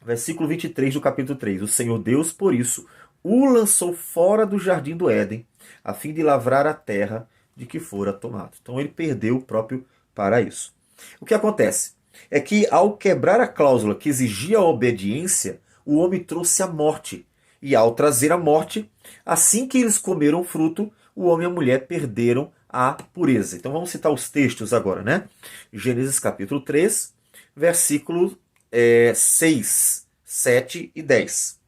Versículo 23 do capítulo 3. O Senhor Deus, por isso, o lançou fora do jardim do Éden, a fim de lavrar a terra de que fora tomado. Então ele perdeu o próprio paraíso. O que acontece é que, ao quebrar a cláusula que exigia a obediência, o homem trouxe a morte. E ao trazer a morte, assim que eles comeram o fruto, o homem e a mulher perderam a pureza. Então vamos citar os textos agora, né? Gênesis capítulo 3, versículos 6, 7 e 10.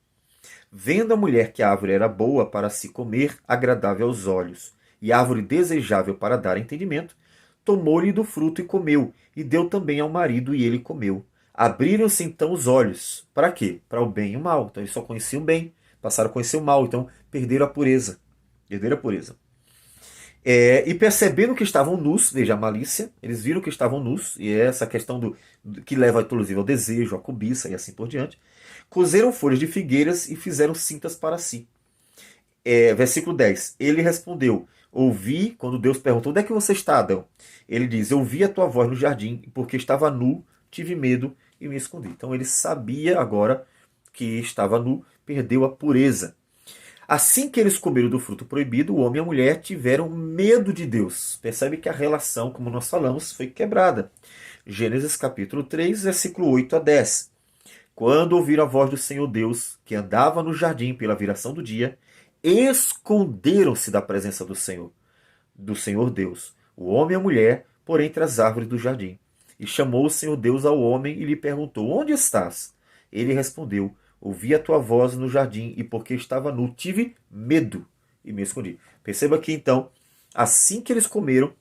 Vendo a mulher que a árvore era boa para se comer, agradável aos olhos, e árvore desejável para dar entendimento, tomou-lhe do fruto e comeu, e deu também ao marido, e ele comeu. Abriram-se então os olhos. Para quê? Para o bem e o mal. Então eles só conheciam o bem, passaram a conhecer o mal, então perderam a pureza. Perderam a pureza. E percebendo que estavam nus, veja a malícia, eles viram que estavam nus, e é essa questão que leva inclusive ao desejo, à cobiça e assim por diante, cozeram folhas de figueiras e fizeram cintas para si. Versículo 10. Ele respondeu: ouvi, quando Deus perguntou: onde é que você está, Adão? Ele diz: eu ouvi a tua voz no jardim, e porque estava nu, tive medo e me escondi. Então ele sabia agora que estava nu, perdeu a pureza. Assim que eles comeram do fruto proibido, o homem e a mulher tiveram medo de Deus. Percebe que a relação, como nós falamos, foi quebrada. Gênesis capítulo 3, versículo 8 a 10. Quando ouviram a voz do Senhor Deus, que andava no jardim pela viração do dia, esconderam-se da presença do Senhor Deus, o homem e a mulher, por entre as árvores do jardim. E chamou o Senhor Deus ao homem e lhe perguntou: onde estás? Ele respondeu: ouvi a tua voz no jardim, e porque estava nu, tive medo e me escondi. Perceba que então, assim que eles comeram,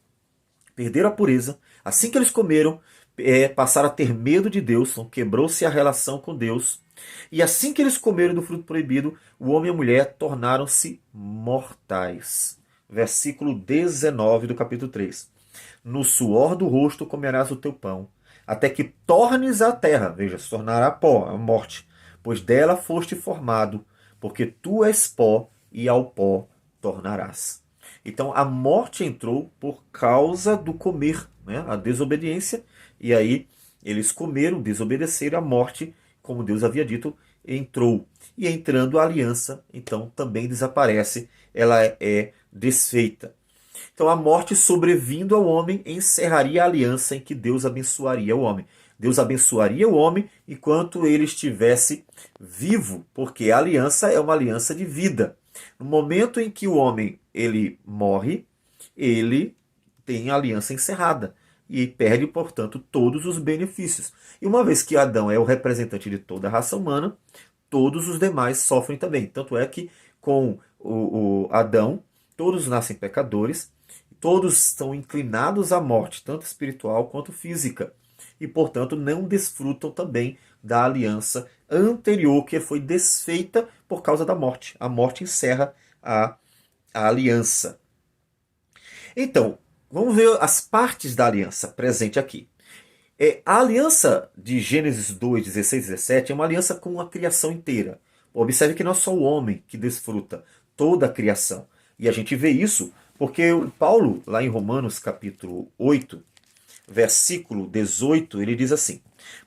perderam a pureza. Assim que eles comeram, passaram a ter medo de Deus, então quebrou-se a relação com Deus. E assim que eles comeram do fruto proibido, o homem e a mulher tornaram-se mortais. Versículo 19 do capítulo 3. No suor do rosto comerás o teu pão, até que tornes a terra, veja, se tornará pó, a morte, pois dela foste formado, porque tu és pó e ao pó tornarás. Então a morte entrou por causa do comer, né? A desobediência, e aí eles comeram, desobedeceram, a morte, como Deus havia dito, entrou. E entrando a aliança, então também desaparece, ela é desfeita. Então a morte sobrevindo ao homem encerraria a aliança em que Deus abençoaria o homem. Deus abençoaria o homem enquanto ele estivesse vivo, porque a aliança é uma aliança de vida. No momento em que o homem ele morre, ele tem a aliança encerrada e perde, portanto, todos os benefícios. E uma vez que Adão é o representante de toda a raça humana, todos os demais sofrem também. Tanto é que com o Adão, todos nascem pecadores, todos estão inclinados à morte, tanto espiritual quanto física. E, portanto, não desfrutam também da aliança anterior, que foi desfeita por causa da morte. A morte encerra a aliança. Então, vamos ver as partes da aliança presente aqui. A aliança de Gênesis 2, 16 e 17 é uma aliança com a criação inteira. Observe que não é só o homem que desfruta toda a criação. E a gente vê isso porque Paulo, lá em Romanos capítulo 8, versículo 18, ele diz assim: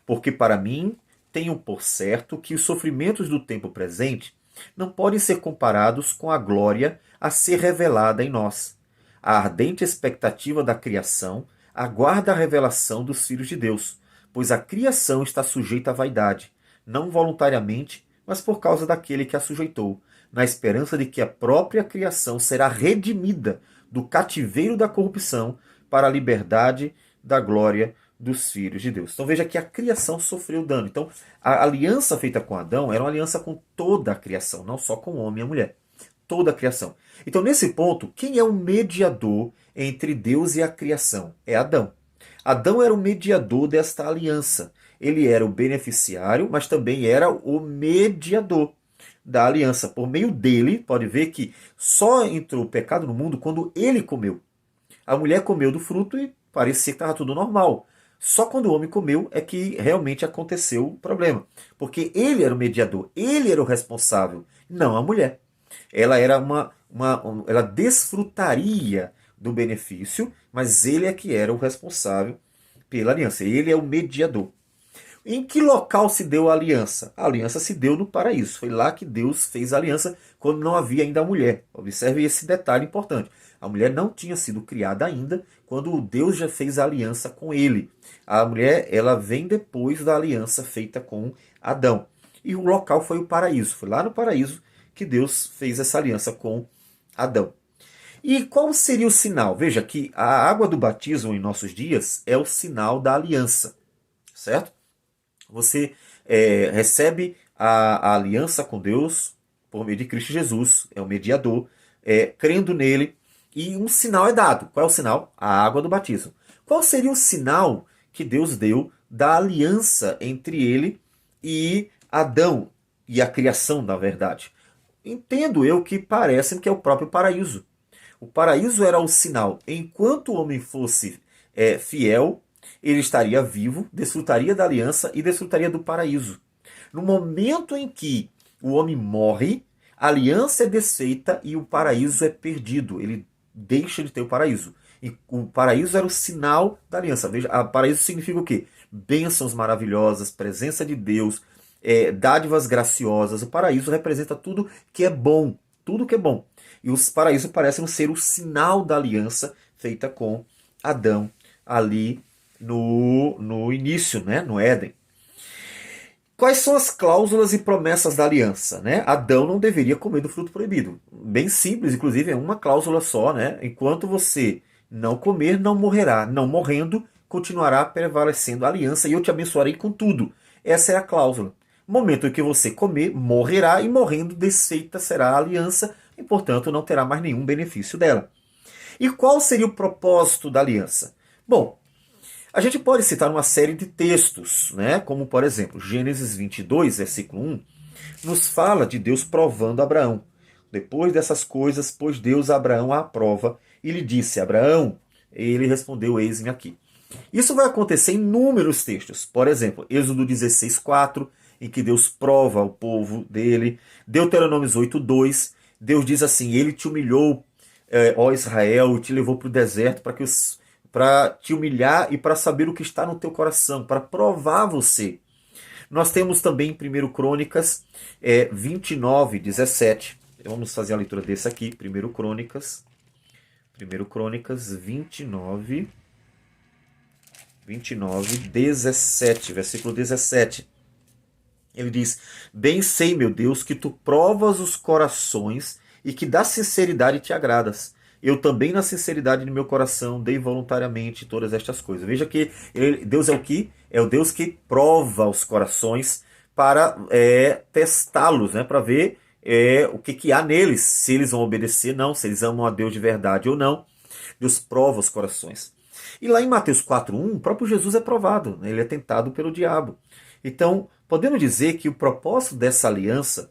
porque para mim tenho por certo que os sofrimentos do tempo presente não podem ser comparados com a glória a ser revelada em nós. A ardente expectativa da criação aguarda a revelação dos filhos de Deus, pois a criação está sujeita à vaidade, não voluntariamente, mas por causa daquele que a sujeitou, na esperança de que a própria criação será redimida do cativeiro da corrupção para a liberdade da glória dos filhos de Deus. Então veja que a criação sofreu dano. Então a aliança feita com Adão era uma aliança com toda a criação, não só com o homem e a mulher. Toda a criação. Então nesse ponto, quem é o mediador entre Deus e a criação? É Adão. Adão era o mediador desta aliança. Ele era o beneficiário, mas também era o mediador da aliança. Por meio dele, pode ver que só entrou o pecado no mundo quando ele comeu. A mulher comeu do fruto e parecia que estava tudo normal. Só quando o homem comeu é que realmente aconteceu o problema. Porque ele era o mediador, ele era o responsável, não a mulher. Ela era ela desfrutaria do benefício, mas ele é que era o responsável pela aliança. Ele é o mediador. Em que local se deu a aliança? A aliança se deu no paraíso. Foi lá que Deus fez a aliança quando não havia ainda a mulher. Observe esse detalhe importante. A mulher não tinha sido criada ainda quando Deus já fez a aliança com ele. A mulher, ela vem depois da aliança feita com Adão. E o local foi o paraíso. Foi lá no paraíso que Deus fez essa aliança com Adão. E qual seria o sinal? Veja que a água do batismo em nossos dias é o sinal da aliança, certo? Você recebe a aliança com Deus por meio de Cristo Jesus, é o mediador, crendo nele, e um sinal é dado. Qual é o sinal? A água do batismo. Qual seria o sinal que Deus deu da aliança entre ele e Adão e a criação, na verdade? Entendo eu que parece que é o próprio paraíso. O paraíso era o sinal. Enquanto o homem fosse fiel, ele estaria vivo, desfrutaria da aliança e desfrutaria do paraíso. No momento em que o homem morre, a aliança é desfeita e o paraíso é perdido. Ele deixa de ter o paraíso. E o paraíso era o sinal da aliança. Veja, paraíso significa o quê? Bênçãos maravilhosas, presença de Deus, dádivas graciosas. O paraíso representa tudo que é bom. Tudo que é bom. E os paraísos parecem ser o sinal da aliança feita com Adão ali no início, né? No Éden. Quais são as cláusulas e promessas da aliança? Né? Adão não deveria comer do fruto proibido. Bem simples, inclusive, é uma cláusula só. Né? Enquanto você não comer, não morrerá. Não morrendo, continuará prevalecendo a aliança e eu te abençoarei com tudo. Essa é a cláusula. No momento em que você comer, morrerá e morrendo, desfeita será a aliança e, portanto, não terá mais nenhum benefício dela. E qual seria o propósito da aliança? Bom, a gente pode citar uma série de textos, né? Como, por exemplo, Gênesis 22, versículo 1, nos fala de Deus provando Abraão. Depois dessas coisas, pôs Deus a Abraão à prova e lhe disse, Abraão, ele respondeu, eis-me aqui. Isso vai acontecer em inúmeros textos. Por exemplo, Êxodo 16:4, em que Deus prova o povo dele. Deuteronômio 8:2, Deus diz assim, ele te humilhou, ó Israel, e te levou para o deserto para te humilhar e para saber o que está no teu coração, para provar você. Nós temos também em 1 Crônicas 29:17. Vamos fazer a leitura desse aqui, 1 Crônicas 29, 17, versículo 17. Ele diz, bem sei, meu Deus, que tu provas os corações e que da sinceridade te agradas. Eu também, na sinceridade de meu coração, dei voluntariamente todas estas coisas. Veja que Deus é o que? É o Deus que prova os corações para testá-los, né? Para ver o que há neles, se eles vão obedecer, não, se eles amam a Deus de verdade ou não. Deus prova os corações. E lá em Mateus 4:1, o próprio Jesus é provado, né? Ele é tentado pelo diabo. Então, podemos dizer que o propósito dessa aliança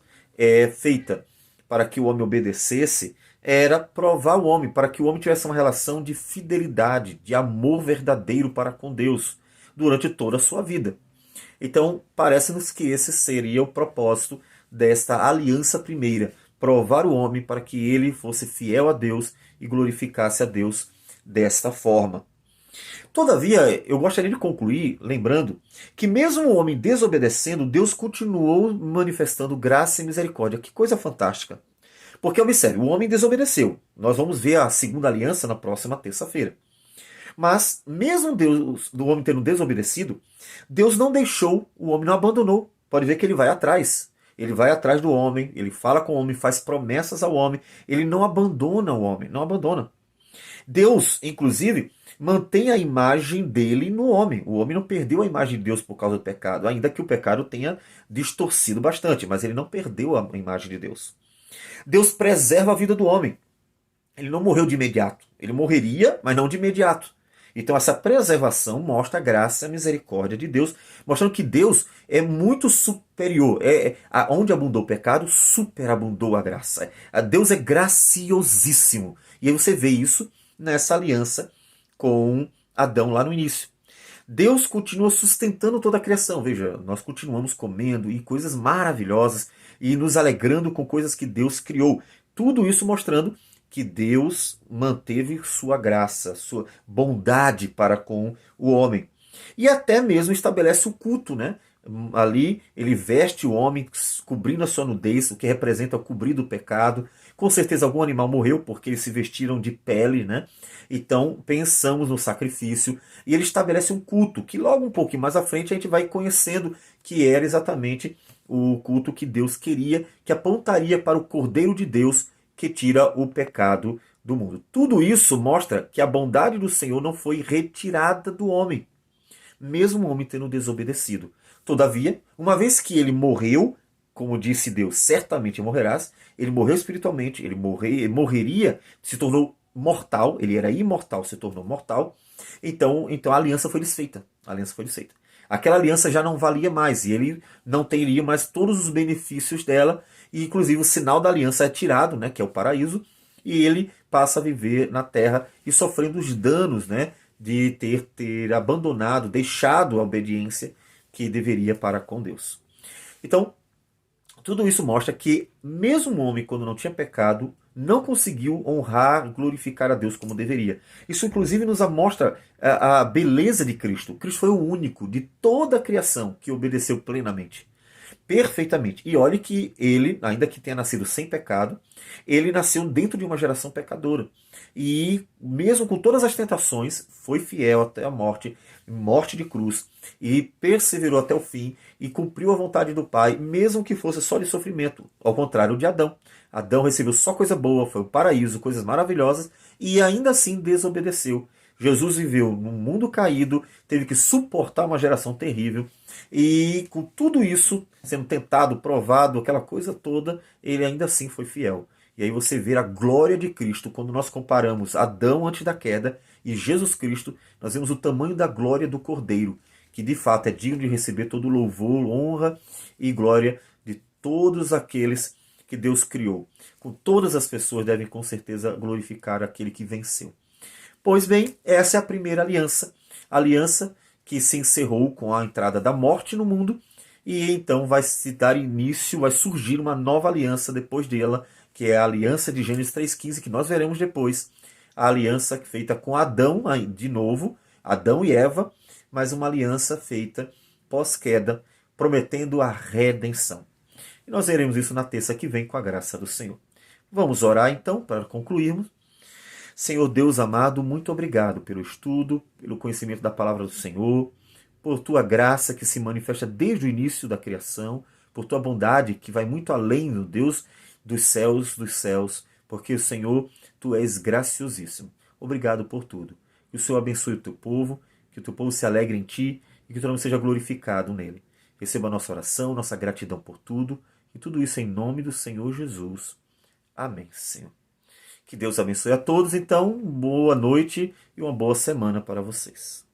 feita para que o homem obedecesse era provar o homem, para que o homem tivesse uma relação de fidelidade, de amor verdadeiro para com Deus durante toda a sua vida. Então, parece-nos que esse seria o propósito desta aliança primeira, provar o homem para que ele fosse fiel a Deus e glorificasse a Deus desta forma. Todavia, eu gostaria de concluir lembrando que mesmo o homem desobedecendo, Deus continuou manifestando graça e misericórdia. Que coisa fantástica. Porque, observe, o homem desobedeceu. Nós vamos ver a segunda aliança na próxima terça-feira. Mas, mesmo o homem tendo desobedecido, Deus não deixou, o homem não abandonou. Pode ver que ele vai atrás. Ele vai atrás do homem, ele fala com o homem, faz promessas ao homem. Ele não abandona o homem, não abandona. Deus, inclusive, mantém a imagem dele no homem. O homem não perdeu a imagem de Deus por causa do pecado, ainda que o pecado tenha distorcido bastante, mas ele não perdeu a imagem de Deus. Deus preserva a vida do homem. Ele não morreu de imediato. Ele morreria, mas não de imediato. Então essa preservação mostra a graça e a misericórdia de Deus, mostrando que Deus é muito superior. Onde abundou o pecado, superabundou a graça. Deus é graciosíssimo. E aí você vê isso nessa aliança com Adão lá no início. Deus continua sustentando toda a criação. Veja, nós continuamos comendo e coisas maravilhosas e nos alegrando com coisas que Deus criou. Tudo isso mostrando que Deus manteve sua graça, sua bondade para com o homem. E até mesmo estabelece o culto, né? Ali ele veste o homem cobrindo a sua nudez, o que representa o cobrir do pecado. Com certeza algum animal morreu porque eles se vestiram de pele, né? Então pensamos no sacrifício e ele estabelece um culto que logo um pouquinho mais à frente a gente vai conhecendo que era exatamente o culto que Deus queria, que apontaria para o Cordeiro de Deus que tira o pecado do mundo. Tudo isso mostra que a bondade do Senhor não foi retirada do homem, mesmo o homem tendo desobedecido. Todavia, uma vez que ele morreu, como disse Deus, certamente morrerás, ele morreu espiritualmente, ele morreria, se tornou mortal, ele era imortal, se tornou mortal, então a aliança foi desfeita. A aliança foi desfeita. Aquela aliança já não valia mais, e ele não teria mais todos os benefícios dela, e inclusive o sinal da aliança é tirado, né, que é o paraíso, e ele passa a viver na terra e sofrendo os danos, né, de ter abandonado, deixado a obediência que deveria para com Deus. Então, tudo isso mostra que, mesmo o homem, quando não tinha pecado, não conseguiu honrar, glorificar a Deus como deveria. Isso, inclusive, nos mostra a beleza de Cristo. Cristo foi o único de toda a criação que obedeceu plenamente, perfeitamente. E olhe que ele, ainda que tenha nascido sem pecado, ele nasceu dentro de uma geração pecadora. E mesmo com todas as tentações, foi fiel até a morte, morte de cruz, e perseverou até o fim e cumpriu a vontade do Pai, mesmo que fosse só de sofrimento, ao contrário de Adão. Adão recebeu só coisa boa, foi o paraíso, coisas maravilhosas, e ainda assim desobedeceu. Jesus viveu num mundo caído, teve que suportar uma geração terrível, e com tudo isso, sendo tentado, provado, aquela coisa toda, ele ainda assim foi fiel. E aí você vê a glória de Cristo, quando nós comparamos Adão antes da queda e Jesus Cristo, nós vemos o tamanho da glória do Cordeiro, que de fato é digno de receber todo o louvor, honra e glória de todos aqueles que Deus criou. Com todas as pessoas devem com certeza glorificar aquele que venceu. Pois bem, essa é a primeira aliança, aliança que se encerrou com a entrada da morte no mundo, e então vai se dar início, vai surgir uma nova aliança depois dela, que é a aliança de Gênesis 3,15, que nós veremos depois. A aliança feita com Adão, de novo, Adão e Eva, mas uma aliança feita pós-queda, prometendo a redenção. E nós veremos isso na terça que vem, com a graça do Senhor. Vamos orar então, para concluirmos. Senhor Deus amado, muito obrigado pelo estudo, pelo conhecimento da palavra do Senhor, por tua graça que se manifesta desde o início da criação, por tua bondade que vai muito além do Deus dos céus, porque o Senhor, tu és graciosíssimo. Obrigado por tudo. Que o Senhor abençoe o teu povo, que o teu povo se alegre em ti e que o teu nome seja glorificado nele. Receba a nossa oração, nossa gratidão por tudo, e tudo isso em nome do Senhor Jesus. Amém, Senhor. Que Deus abençoe a todos, então, boa noite e uma boa semana para vocês.